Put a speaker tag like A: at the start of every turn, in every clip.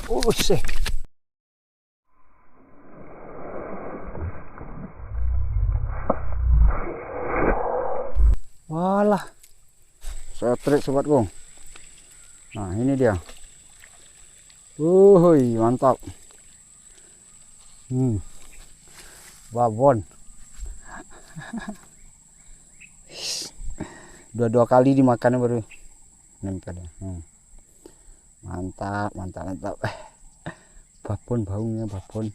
A: Usih. Walah. Setrik sobatku. Nah, ini dia. Mantap. Babon. Dua kali dimakan baru nempel. Mantap. Babon, baunya babon.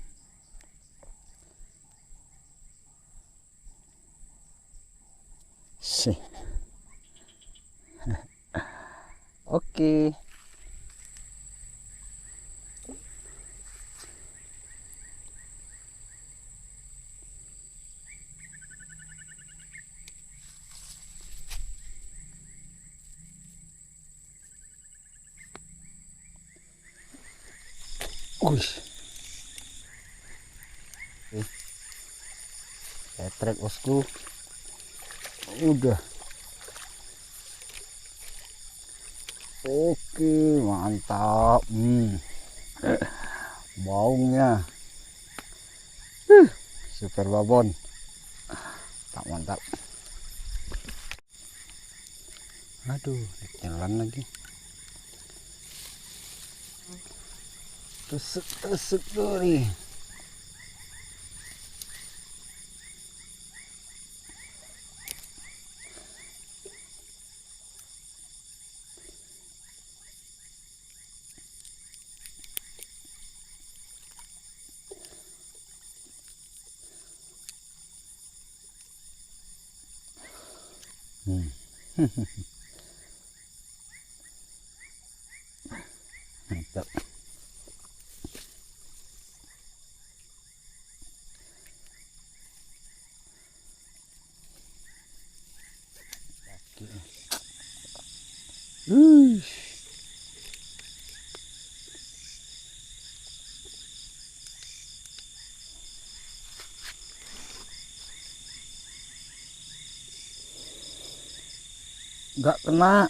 A: Sih. Oke. Trek bosku. Udah. Oke, mantap. Baunya. Super babon. Tak mantap. Aduh, jalan lagi. Tusuk duri. Mantap. Nggak kena.